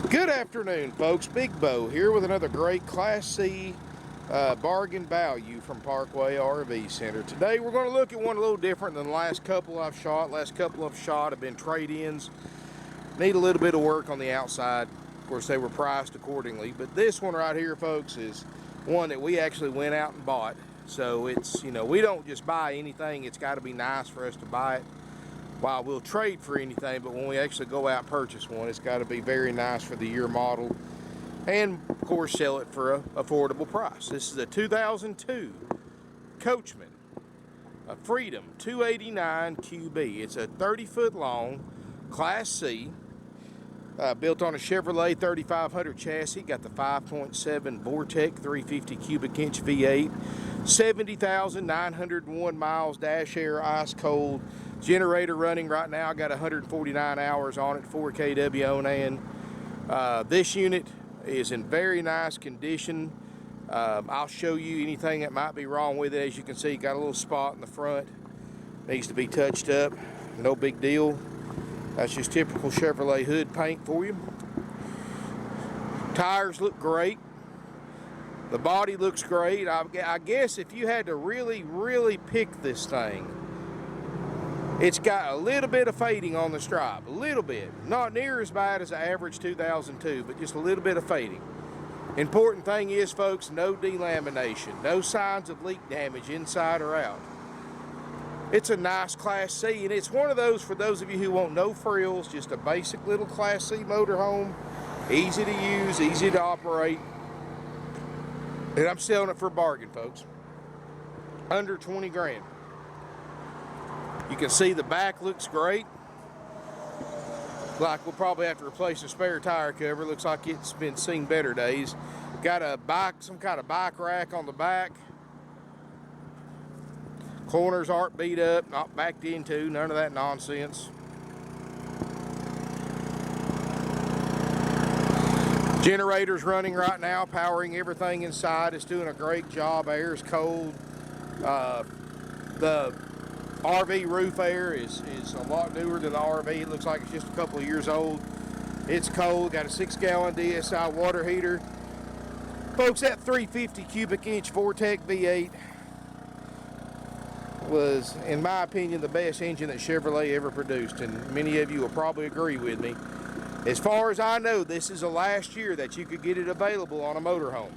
Good afternoon, folks. Big Bo here with another great Class C bargain value from Parkway RV Center. Today we're going to look at one a little different than the last couple I've shot. Last couple I've shot have been trade-ins. Need a little bit of work on the outside. Of course, they were priced accordingly. But this one right here, folks, is one that we actually went out and bought. So it's, you know, we don't just buy anything. It's got to be nice for us to buy it. While we'll trade for anything, but when we actually go out and purchase one, it's got to be very nice for the year model, and of course sell it for an affordable price. This is a 2002 Coachmen, a Freedom 289 QB. It's a 30-foot long Class C, built on a Chevrolet 3500 chassis. Got the 5.7 Vortec 350 cubic inch V-8, 70,901 miles, dash air, ice cold. Generator running right now. Got 149 hours on it, 4 kW Onan. This unit is in very nice condition. I'll show you anything that might be wrong with it. As you can see, got a little spot in the front. Needs to be touched up. No big deal. That's just typical Chevrolet hood paint for you. Tires look great. The body looks great. I guess if you had to really pick this thing, it's got a little bit of fading on the stripe, a little bit. Not near as bad as the average 2002, but just a little bit of fading. Important thing is, folks, no delamination, no signs of leak damage inside or out. It's a nice Class C, and it's one of those, for those of you who want no frills, just a basic little Class C motorhome, easy to use, easy to operate. And I'm selling it for a bargain, folks. Under 20 grand. You can see the back looks great. Like we'll probably have to replace the spare tire cover. Looks like it's been seen better days. Got a bike, some kind of bike rack on the back. Corners aren't beat up, not backed into, none of that nonsense. Generator's running right now, powering everything inside. It's doing a great job. Air's cold. The RV roof air is a lot newer than the RV. It looks like it's just a couple of years old. It's cold. Got a 6-gallon DSI water heater. Folks, that 350 cubic inch Vortec V8 was, in my opinion, the best engine that Chevrolet ever produced, and many of you will probably agree with me. As far as I know, this is the last year that you could get it available on a motorhome.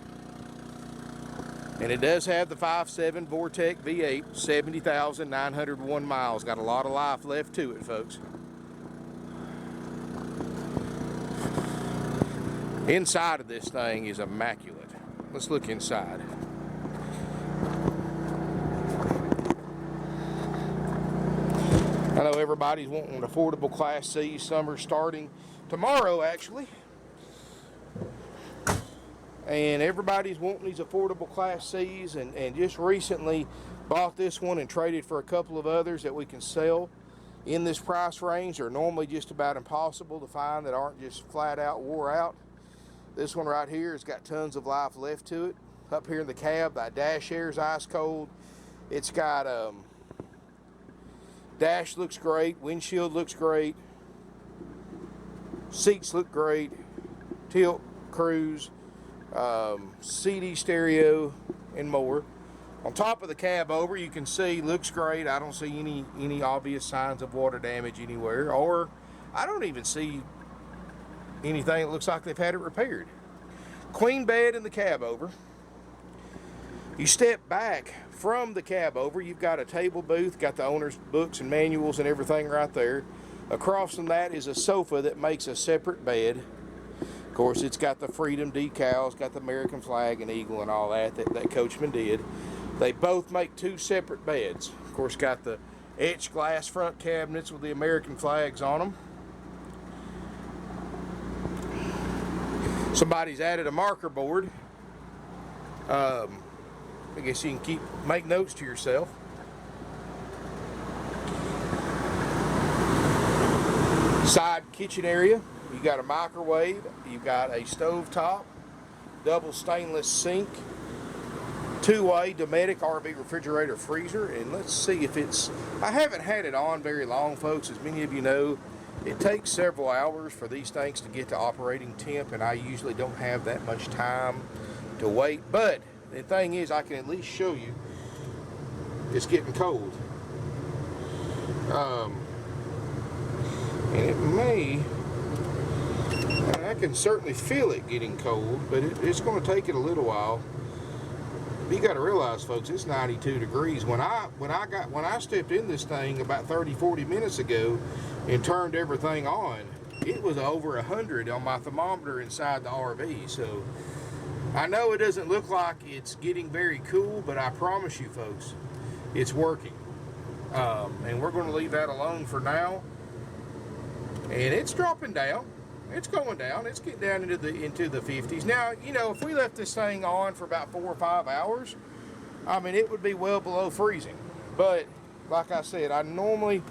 And it does have the 5.7 Vortec V8, 70,901 miles. Got a lot of life left to it, folks. Inside of this thing is immaculate. Let's look inside. I know everybody's wanting an affordable Class C. Summer starting tomorrow, actually. And everybody's wanting these affordable Class C's, and just recently bought this one and traded for a couple of others that we can sell in this price range. They're normally just about impossible to find that aren't just flat out wore out. This one right here has got tons of life left to it. Up here in the cab, that dash air is ice cold. It's got dash looks great, windshield looks great, seats look great, tilt, cruise, CD stereo, and more. On top of the Cabover, you can see, looks great. I don't see any obvious signs of water damage anywhere, or I don't even see anything that looks like they've had it repaired. Queen bed in the Cabover. You step back from the Cabover, you've got a table booth, got the owner's books and manuals and everything right there. Across from that is a sofa that makes a separate bed. Of course, it's got the Freedom decals, got the American flag and eagle and all that Coachmen did. They both make two separate beds. Of course, got the etched glass front cabinets with the American flags on them. Somebody's added a marker board. I guess you can make notes to yourself. Side kitchen area. You got a microwave, you've got a stove top, double stainless sink, two-way Dometic RV refrigerator freezer, and let's see if it's, I haven't had it on very long, folks. As many of you know, It takes several hours for these things to get to operating temp, and I usually don't have that much time to wait. But the thing is, I can at least show you it's getting cold. And it may, I can certainly feel it getting cold, but it's going to take it a little while. You got to realize, folks, it's 92 degrees. When I stepped in this thing about 30-40 minutes ago and turned everything on, it was over 100 on my thermometer inside the RV. So I know it doesn't look like it's getting very cool, but I promise you, folks, it's working. And we're going to leave that alone for now. And it's dropping down. It's going down. It's getting down into the 50s. Now, you know, if we left this thing on for about 4 or 5 hours, I mean, it would be well below freezing. But like I said, I normally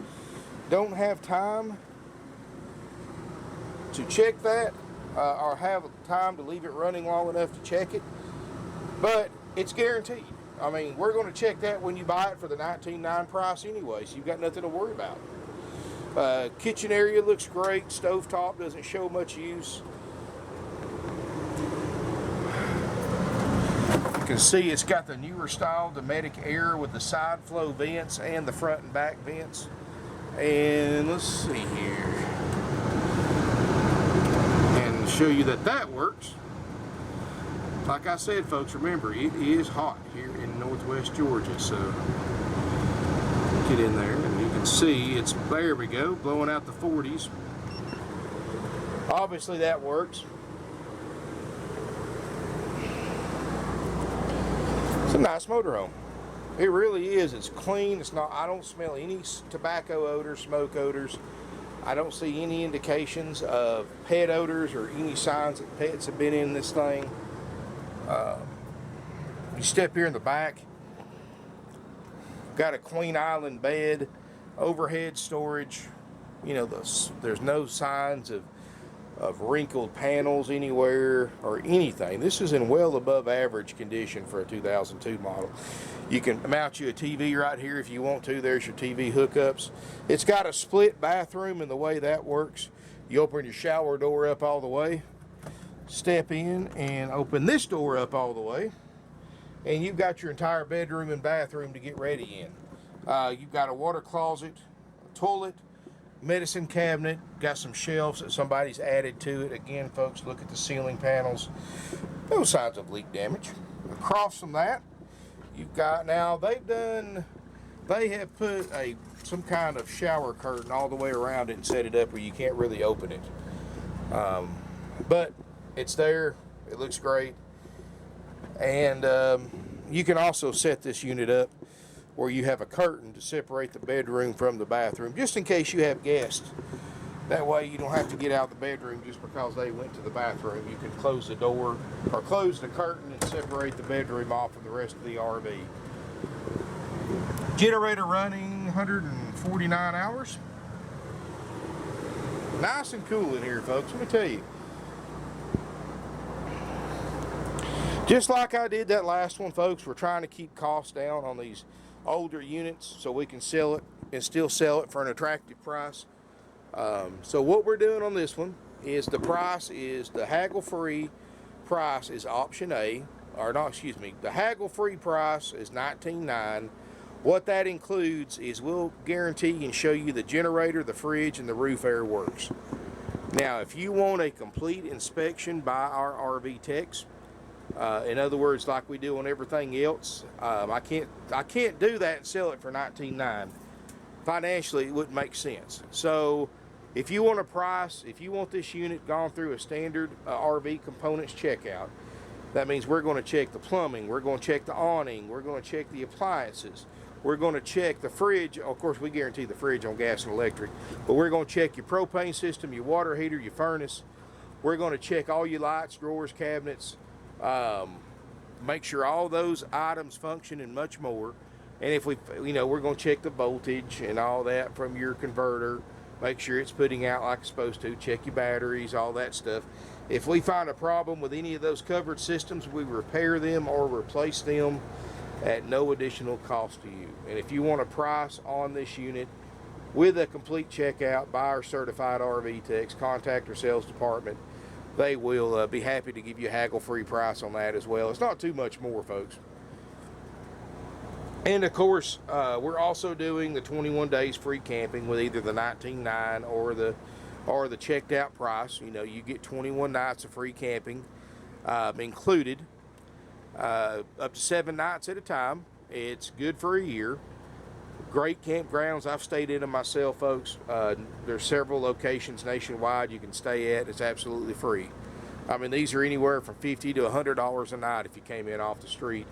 don't have time to check that or have time to leave it running long enough to check it. But it's guaranteed. I mean, we're going to check that when you buy it for the $19.9 price anyway, so you've got nothing to worry about. Kitchen area looks great. Stovetop doesn't show much use. You can see it's got the newer style Dometic air with the side flow vents and the front and back vents. And let's see here. And show you that works. Like I said, folks, remember, it is hot here in northwest Georgia, so get in there and you can see it's, there we go, blowing out the 40s. Obviously that works. It's a nice motorhome. It really is. It's clean. It's not, I don't smell any tobacco odors, smoke odors. I don't see any indications of pet odors or any signs that pets have been in this thing. You step here in the back, got a queen island bed, overhead storage. You know, there's no signs of wrinkled panels anywhere or anything. This is in well above average condition for a 2002 model. You can mount you a TV right here if you want to. There's your TV hookups. It's got a split bathroom, and the way that works, you open your shower door up all the way, step in and open this door up all the way, and you've got your entire bedroom and bathroom to get ready in. You've got a water closet, a toilet, medicine cabinet, got some shelves that somebody's added to it. Again, folks, look at the ceiling panels. No signs of leak damage. Across from that, you've got, now they have put some kind of shower curtain all the way around it and set it up where you can't really open it. But it's there. It looks great. And you can also set this unit up where you have a curtain to separate the bedroom from the bathroom, just in case you have guests. That way you don't have to get out of the bedroom just because they went to the bathroom. You can close the door or close the curtain and separate the bedroom off from the rest of the RV. Generator running 149 hours. Nice and cool in here, folks, let me tell you. Just like I did that last one, folks, we're trying to keep costs down on these older units so we can sell it and still sell it for an attractive price. So what we're doing on this one is the price is the haggle-free price is option A, or not, excuse me, the haggle-free price is $19.9. What that includes is we'll guarantee and show you the generator, the fridge, and the roof air works. Now, if you want a complete inspection by our RV techs, in other words, like we do on everything else, I can't do that and sell it for $19.9. Financially, it wouldn't make sense. So if you want a price, if you want this unit gone through a standard RV components checkout, that means we're going to check the plumbing, we're going to check the awning, we're going to check the appliances, we're going to check the fridge. Of course, we guarantee the fridge on gas and electric, but we're going to check your propane system, your water heater, your furnace. We're going to check all your lights, drawers, cabinets, make sure all those items function and much more. And if we, you know, we're going to check the voltage and all that from your converter, make sure it's putting out like it's supposed to, check your batteries, all that stuff. If we find a problem with any of those covered systems, we repair them or replace them at no additional cost to you. And if you want a price on this unit, with a complete checkout by our certified RV techs. Contact our sales department. They will be happy to give you a haggle-free price on that as well. It's not too much more, folks. And of course, we're also doing the 21 days free camping with either the 19.9 or the checked out price. You know, you get 21 nights of free camping included, up to 7 nights at a time. It's good for a year. Great campgrounds. I've stayed in them myself, folks. There's several locations nationwide you can stay at. It's absolutely free. I mean, these are anywhere from $50 to $100 a night if you came in off the street.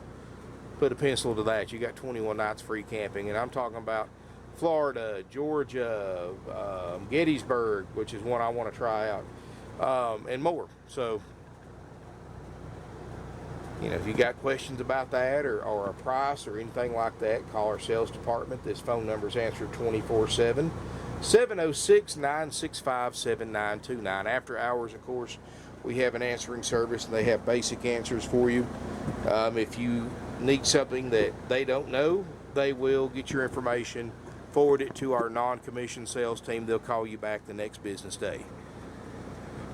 Put a pencil to that. You got 21 nights free camping, and I'm talking about Florida, Georgia, Gettysburg, which is one I want to try out, and more. So, you know, if you got questions about that or a price or anything like that, call our sales department. This phone number is answered 24/7, 706-965-7929. After hours, of course, we have an answering service, and they have basic answers for you. If you need something that they don't know, they will get your information, forward it to our non-commissioned sales team. They'll call you back the next business day.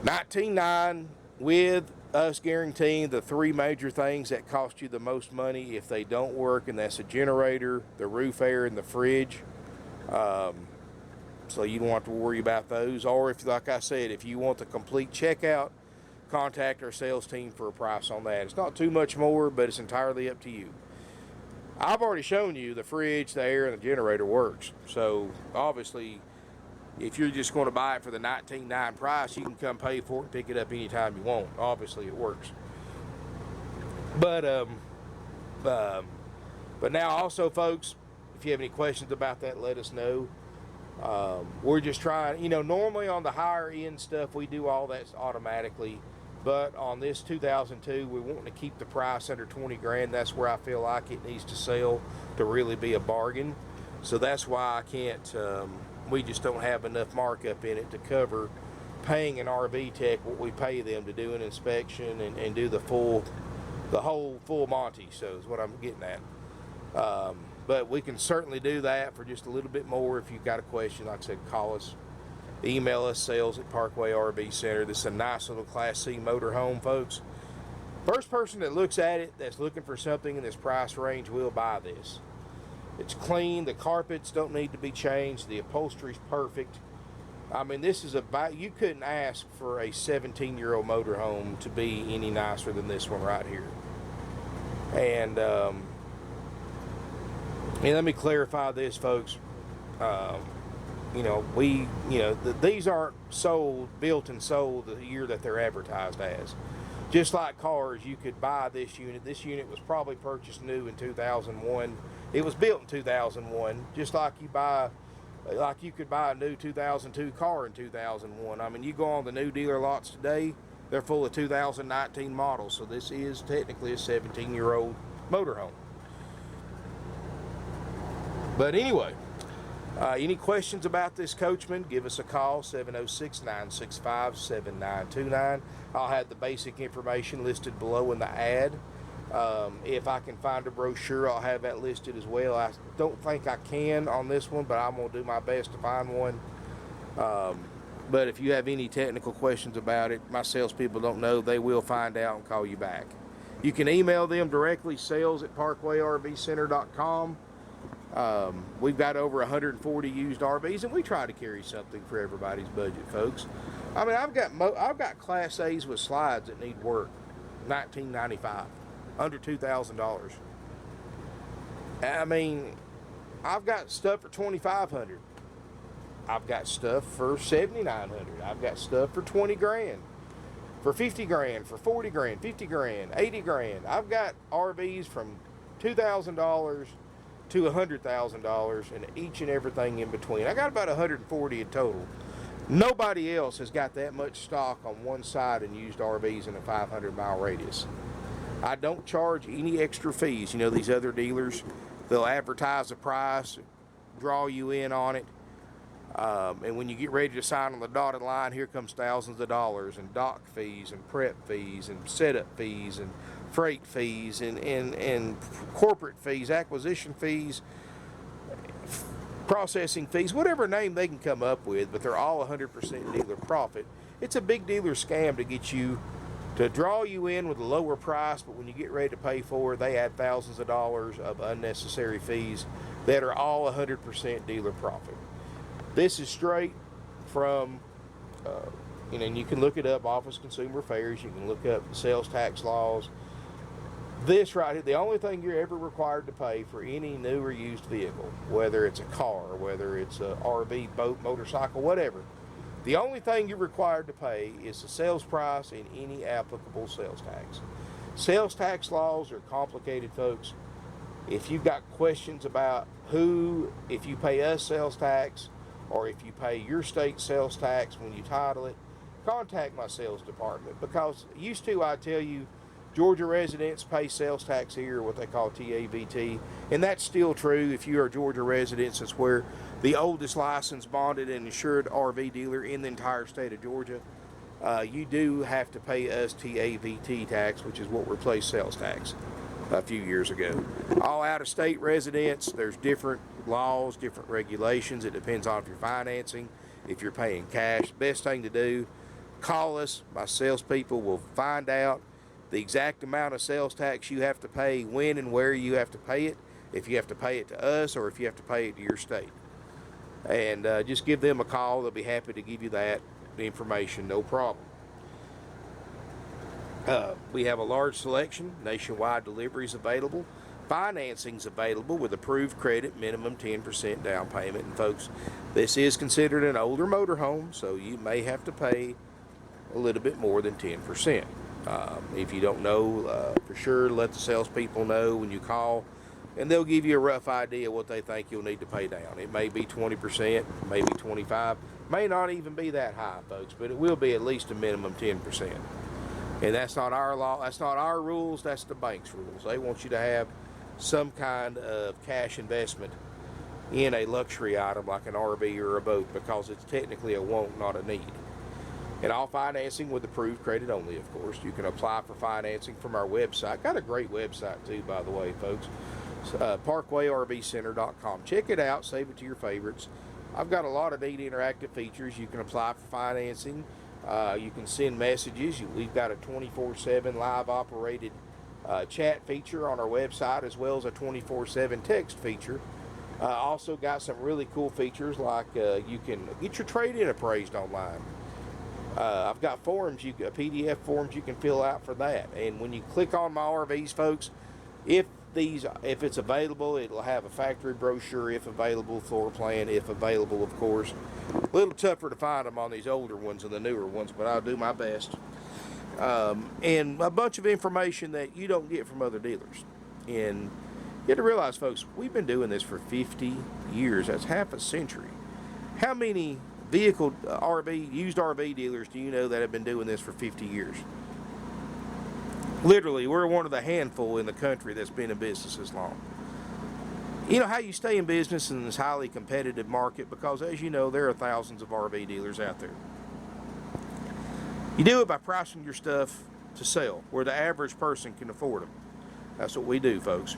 19.9 with us guaranteeing the 3 major things that cost you the most money if they don't work, and that's the generator, the roof air, and the fridge. So you don't have to worry about those. Or if, like I said, if you want the complete checkout, contact our sales team for a price on that. It's not too much more, but it's entirely up to you. I've already shown you the fridge, the air, and the generator works. So obviously, if you're just going to buy it for the $19.9 price, you can come pay for it and pick it up anytime you want. Obviously, it works. But now also, folks, if you have any questions about that, let us know. We're just trying, you know, normally on the higher end stuff, we do all that automatically. But on this 2002, we want to keep the price under 20 grand. That's where I feel like it needs to sell to really be a bargain. So that's why I can't, we just don't have enough markup in it to cover paying an RV tech what we pay them to do an inspection and do the whole full Monty. So is what I'm getting at. But we can certainly do that for just a little bit more. If you've got a question, like I said, call us. Email us, sales@Parkway RV Center. This is a nice little Class C motorhome, folks. First person that looks at it that's looking for something in this price range will buy this. It's clean. The carpets don't need to be changed. The upholstery's perfect. I mean, this is you couldn't ask for a 17-year-old motorhome to be any nicer than this one right here. And let me clarify this, folks. These aren't built and sold the year that they're advertised as. Just like cars, you could buy this unit. This unit was probably purchased new in 2001. It was built in 2001, just like you could buy a new 2002 car in 2001. I mean, you go on the new dealer lots today, they're full of 2019 models. So this is technically a 17-year-old motorhome. But anyway, any questions about this Coachman, give us a call, 706-965-7929. I'll have the basic information listed below in the ad. If I can find a brochure, I'll have that listed as well. I don't think I can on this one, but I'm going to do my best to find one. But if you have any technical questions about it, my salespeople don't know, they will find out and call you back. You can email them directly, sales@parkwayrvcenter.com. We've got over 140 used RVs, and we try to carry something for everybody's budget, folks. I mean, I've got Class A's with slides that need work, $19.95, under $2,000. I mean, I've got stuff for $2,500. I've got stuff for $7,900. I've got stuff for 20 grand, for 50 grand, for 40 grand, 50 grand, 80 grand. I've got RVs from $2,000 to $100,000 and each and everything in between. I got about 140 in total. Nobody else has got that much stock on one side in used RVs in a 500-mile radius. I don't charge any extra fees. You know, these other dealers, they'll advertise the price, draw you in on it, and when you get ready to sign on the dotted line, here comes thousands of dollars in dock fees and prep fees and setup fees and freight fees and corporate fees, acquisition fees. processing fees, whatever name they can come up with, but they're all 100% dealer profit. It's a big dealer scam to get you, to draw you in with a lower price, but when you get ready to pay for it, they add thousands of dollars of unnecessary fees that are all 100% dealer profit. This is straight from, and you can look it up, Office of Consumer Affairs, you can look up sales tax laws. This right here, the only thing you're ever required to pay for any new or used vehicle, whether it's a car, whether it's a RV, boat, motorcycle, whatever, the only thing you're required to pay is the sales price and any applicable sales tax. Sales tax laws are complicated, folks. If you've got questions about if you pay us sales tax or if you pay your state sales tax when you title it, contact my sales department, because used to I tell you Georgia residents pay sales tax here, what they call TAVT, and that's still true. If you are a Georgia resident, it's where the oldest licensed, bonded, and insured RV dealer in the entire state of Georgia, you do have to pay us TAVT tax, which is what replaced sales tax a few years ago. All out-of-state residents, there's different laws, different regulations. It depends on if you're financing, if you're paying cash. Best thing to do, call us. My salespeople will find out the exact amount of sales tax you have to pay, when and where you have to pay it, if you have to pay it to us or if you have to pay it to your state. And just give them a call. They'll be happy to give you that information, no problem. We have a large selection, nationwide deliveries available, financing's available with approved credit, minimum 10% down payment. And folks, this is considered an older motorhome, so you may have to pay a little bit more than 10%. If you don't know for sure, let the salespeople know when you call, and they'll give you a rough idea what they think you'll need to pay down. It may be 20%, maybe 25%, may not even be that high, folks, but it will be at least a minimum 10%. And that's not our law, that's not our rules, that's the bank's rules. They want you to have some kind of cash investment in a luxury item like an RV or a boat, because it's technically a want, not a need. And all financing with approved credit only, of course. You can apply for financing from our website. Got a great website too, by the way, folks. ParkwayRVCenter.com. Check it out, save it to your favorites. I've got a lot of neat interactive features. You can apply for financing. You can send messages. We've got a 24/7 live operated chat feature on our website, as well as a 24/7 text feature. Also got some really cool features like you can get your trade-in appraised online. I've got forms, PDF forms you can fill out for that. And when you click on my RVs, folks, if it's available, it'll have a factory brochure, if available, floor plan, if available, of course. A little tougher to find them on these older ones than the newer ones, but I'll do my best. And a bunch of information that you don't get from other dealers. And you have to realize, folks, we've been doing this for 50 years. That's half a century. How many used RV dealers do you know that have been doing this for 50 years? Literally, we're one of the handful in the country that's been in business this long. You know how you stay in business in this highly competitive market? Because, as you know, there are thousands of RV dealers out there. You do it by pricing your stuff to sell, where the average person can afford them. That's what we do, folks.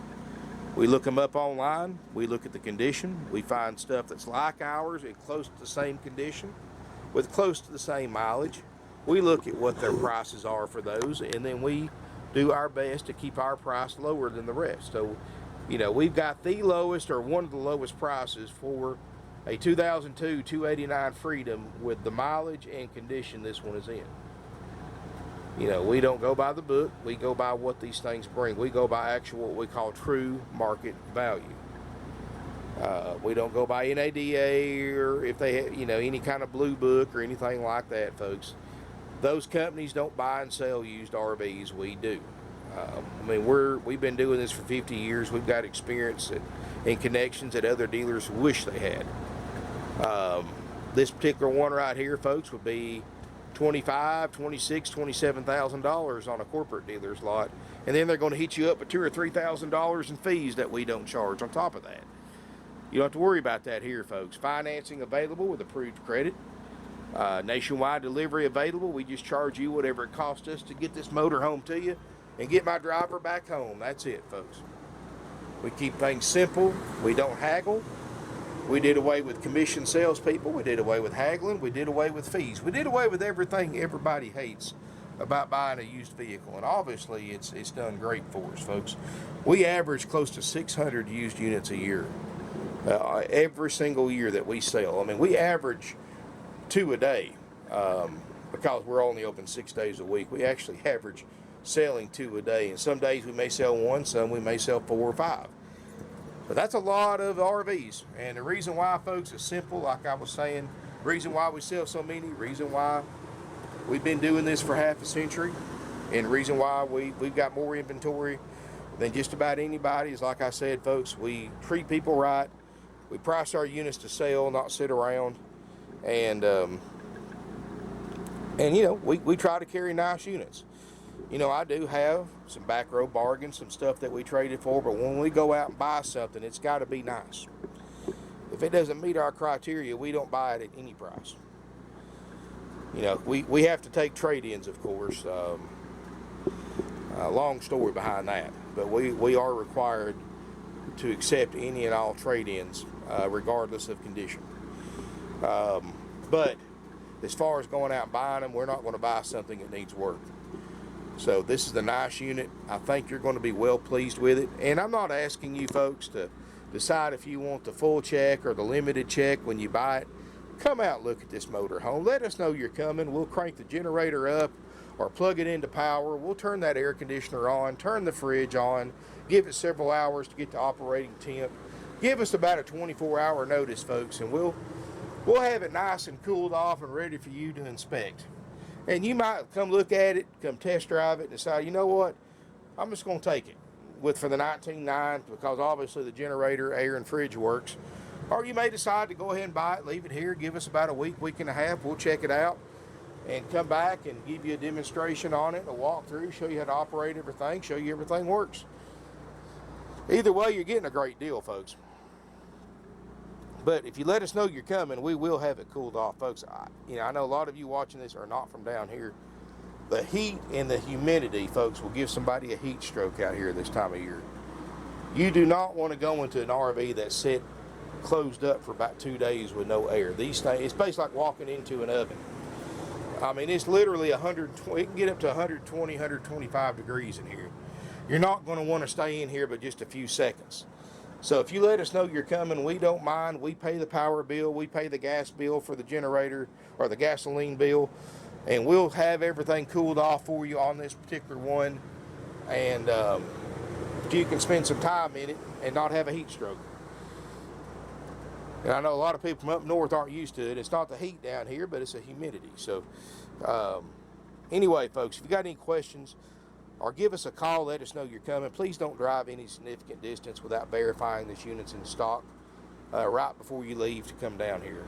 We look them up online, we look at the condition, we find stuff that's like ours in close to the same condition, with close to the same mileage. We look at what their prices are for those, and then we do our best to keep our price lower than the rest. So, you know, we've got the lowest, or one of the lowest prices for a 2002 289 Freedom with the mileage and condition this one is in. You know, we don't go by the book. We go by what these things bring. We go by actual, what we call true market value. We don't go by NADA or if they have, you know, any kind of blue book or anything like that, folks. Those companies don't buy and sell used RVs. We do. I mean, we've been doing this for 50 years. We've got experience and connections that other dealers wish they had. This particular one right here, folks, would be $25,000, $26,000, $27,000 on a corporate dealer's lot, and then they're going to hit you up with $2,000 or $3,000 in fees that we don't charge on top of that. You don't have to worry about that here, folks. Financing available with approved credit. Nationwide delivery available. We just charge you whatever it costs us to get this motor home to you and get my driver back home. That's it, folks. We keep things simple. We don't haggle. We did away with commission salespeople. We did away with haggling. We did away with fees. We did away with everything everybody hates about buying a used vehicle. And obviously, it's done great for us, folks. We average close to 600 used units a year. Every single year that we sell. I mean, we average 2 a day because we're only open 6 days a week. We actually average selling 2 a day. And some days we may sell 1, some we may sell 4 or 5. But that's a lot of RVs. And the reason why, folks, is simple. Like I was saying, reason why we sell so many, reason why we've been doing this for half a century, and the reason why we've got more inventory than just about anybody is, like I said, folks, we treat people right. We price our units to sell, not sit around. And you know, we try to carry nice units. You know, I do have some back row bargains, some stuff that we traded for, but when we go out and buy something, it's got to be nice. If it doesn't meet our criteria, we don't buy it at any price. You know, we have to take trade-ins, of course. Long story behind that, but we are required to accept any and all trade-ins, regardless of condition. But as far as going out and buying them, we're not going to buy something that needs work. So this is a nice unit. I think you're going to be well pleased with it. And I'm not asking you folks to decide if you want the full check or the limited check when you buy it. Come out and look at this motorhome. Let us know you're coming. We'll crank the generator up or plug it into power. We'll turn that air conditioner on, turn the fridge on, give it several hours to get to operating temp. Give us about a 24-hour notice, folks, and we'll have it nice and cooled off and ready for you to inspect. And you might come look at it, come test drive it, and decide, you know what, I'm just going to take it for the 19.9 because obviously the generator, air, and fridge works. Or you may decide to go ahead and buy it, leave it here, give us about a week and a half. We'll check it out and come back and give you a demonstration on it, a walkthrough, show you how to operate everything, show you everything works. Either way, you're getting a great deal, folks. But if you let us know you're coming, we will have it cooled off, folks. I know a lot of you watching this are not from down here. The heat and the humidity, folks, will give somebody a heat stroke out here this time of year. You do not want to go into an RV that's set closed up for about 2 days with no air. These things, it's basically like walking into an oven. I mean, it's literally 120, it can get up to 120, 125 degrees in here. You're not going to want to stay in here but just a few seconds. So if you let us know you're coming, we don't mind. We pay the power bill. We pay the gas bill for the generator or the gasoline bill. And we'll have everything cooled off for you on this particular one. And you can spend some time in it and not have a heat stroke. And I know a lot of people from up north aren't used to it. It's not the heat down here, but it's the humidity. So anyway, folks, if you got any questions, or give us a call, let us know you're coming. Please don't drive any significant distance without verifying this unit's in stock right before you leave to come down here.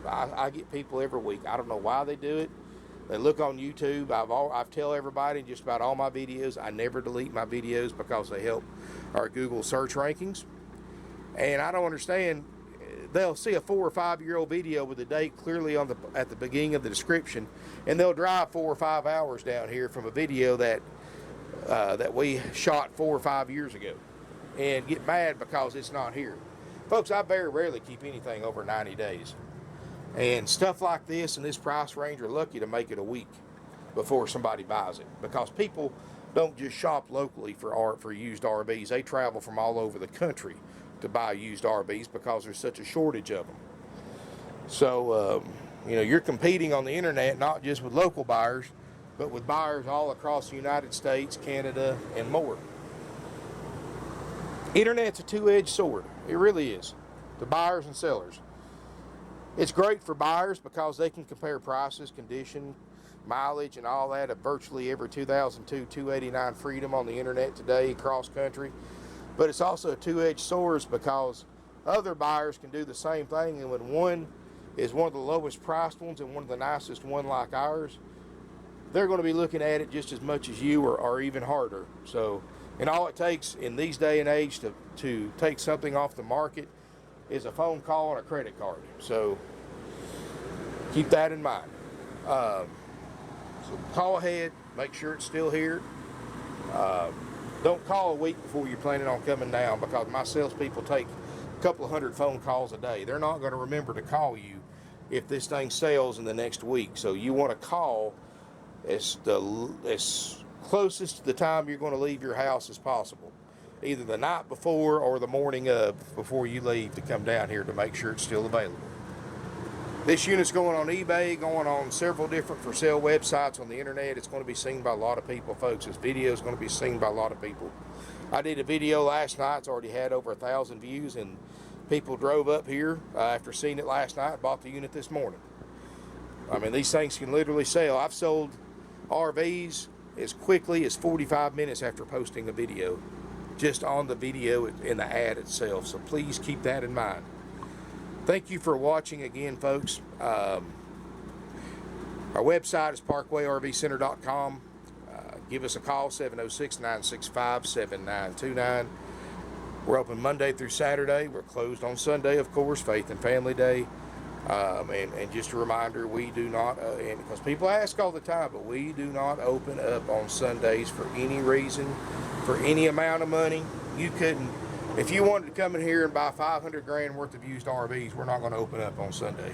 I get people every week. I don't know why they do it. They look on YouTube. I've tell everybody in just about all my videos, I never delete my videos because they help our Google search rankings. And I don't understand. They'll see a 4 or 5 year old video with the date clearly at the beginning of the description, and they'll drive 4 or 5 hours down here from a video that we shot 4 or 5 years ago and get mad because it's not here. Folks, I very rarely keep anything over 90 days. And stuff like this in this price range are lucky to make it a week before somebody buys it, because people don't just shop locally for used RVs. They travel from all over the country to buy used RVs because there's such a shortage of them. So, you're competing on the internet not just with local buyers, but with buyers all across the United States, Canada, and more. Internet's a two-edged sword. It really is, to buyers and sellers. It's great for buyers because they can compare prices, condition, mileage, and all that of virtually every 2002 289 Freedom on the internet today across country. But it's also a two-edged sword because other buyers can do the same thing, and when one is one of the lowest priced ones and one of the nicest one like ours, they're going to be looking at it just as much as you, or even harder. So, and all it takes in these day and age to take something off the market is a phone call and a credit card. So keep that in mind. So call ahead, make sure it's still here. Don't call a week before you're planning on coming down, because my salespeople take couple of hundred phone calls a day. They're not going to remember to call you if this thing sells in the next week. So you want to call as closest to the time you're going to leave your house as possible, either the night before or the morning of before you leave, to come down here to make sure it's still available. This unit's going on eBay, going on several different for sale websites on the internet. It's going to be seen by a lot of people, folks. This video is going to be seen by a lot of people. I did a video last night. It's already had over 1,000 views, and people drove up here after seeing it last night, bought the unit this morning. I mean, these things can literally sell. I've sold RVs as quickly as 45 minutes after posting a video, just on the video in the ad itself. So please keep that in mind. Thank you for watching again, folks. Our website is parkwayrvcenter.com. Give us a call, 706-965-7929. We're open Monday through Saturday. We're closed on Sunday, of course, Faith and Family Day. And just a reminder, we do not, and because people ask all the time, but we do not open up on Sundays for any reason, for any amount of money. You couldn't, if you wanted to come in here and buy 500 grand worth of used RVs, we're not going to open up on Sunday.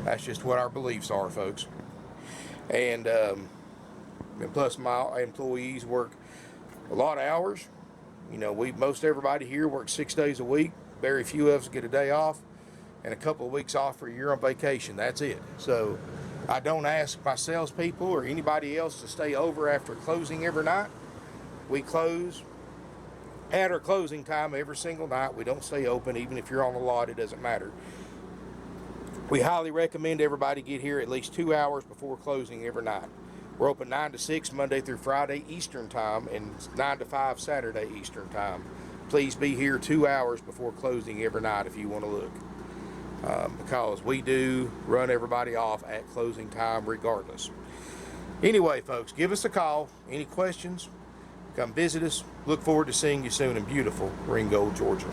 That's just what our beliefs are, folks. And plus my employees work a lot of hours. You know, most everybody here works 6 days a week. Very few of us get a day off and a couple of weeks off for a year on vacation. That's it. So I don't ask my salespeople or anybody else to stay over after closing every night. We close at our closing time every single night. We don't stay open. Even if you're on the lot, it doesn't matter. We highly recommend everybody get here at least 2 hours before closing every night. We're open 9 to 6 Monday through Friday Eastern Time, and 9 to 5 Saturday Eastern Time. Please be here 2 hours before closing every night if you want to look. Because we do run everybody off at closing time regardless. Anyway, folks, give us a call. Any questions? Come visit us. Look forward to seeing you soon in beautiful Ringgold, Georgia.